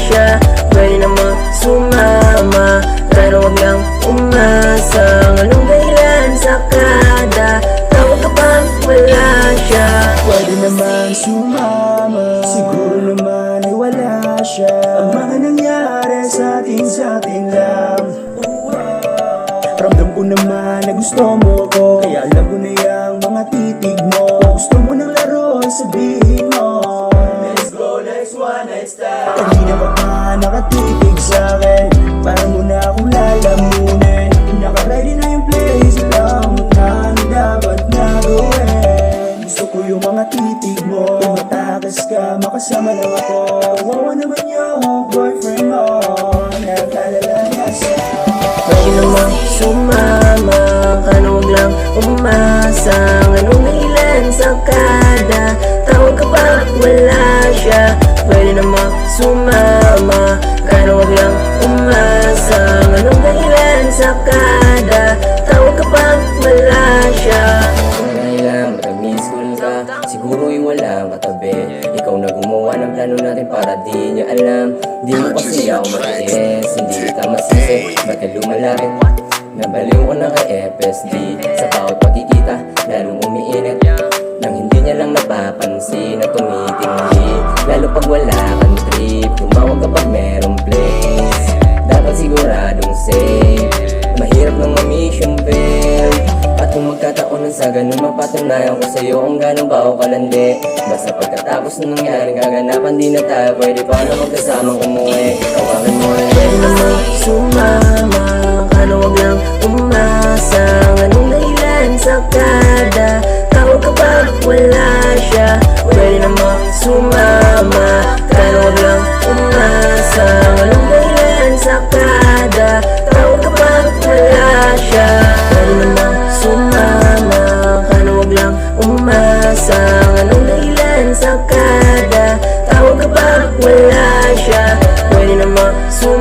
siya, pwede naman sumama. Pero wag lang umasa. Anong dahilan sa kada tawag kapag wala siya? Pwede naman sumama, siguro naman ay wala siya. Ang mga nangyari sa atin lang. Ramdam ko naman na gusto mo ko, kaya alam ko na yung mga titig mo. Kung gusto mo ng laro, sabihin mo. Let's go, next one, next time. Kanina pa ka nakatitig sa'kin, parang muna akong lalamunin. Naka-ready na yung place, alam mo na ang dapat na gawin. Gusto ko yung mga titig mo, kung matakas ka, makasama lang ako. Wawa naman yung boyfriend mo, naglalala na sa'yo. Pwede naman sumama, kano wag lang umasa. Anong dahilan sa kada tawag kapag wala siya? Pwede naman sumama, kano wag lang umasa. Anong dahilan sa kada tawag kapag wala siya? Kung dahilan, mag-miss school ka, siguro yung walang katabi. Ikaw na gumawa ng plano natin para di niya alam. Di mo kasi ako matiis, hindi kita masisi. Ba't ka lumalapit? Nabaliw ko na kay FSD. Sa bawat pagkikita, lalong umiinit. Nang hindi niya lang napapansin na tumitingin. Lalo pag wala kang trip, tumawag kapag merong place. Dapat siguradong safe, mahirap nang ma-miss yung babe. At kung magkataon sa ganun, mapatunayan ko sa'yo kung gano'n ba ako kalandi. Basta pagkatapos na nangyaring kaganapan, di na tayo pwede pa na magkasamang umuwi. Tawagan mo na Pwede naman sumama, kano wag lang umasa. Anong dahilan sa kada tawag kapag wala siya? Pwede naman sumama, kano wag lang umasa. Anong dahilan sa kada tawag kapag wala siya? Pwede naman sumama, kano wag lang umasa. Anong dahilan sa kada tawag kapag wala siya? Pwede naman sumama.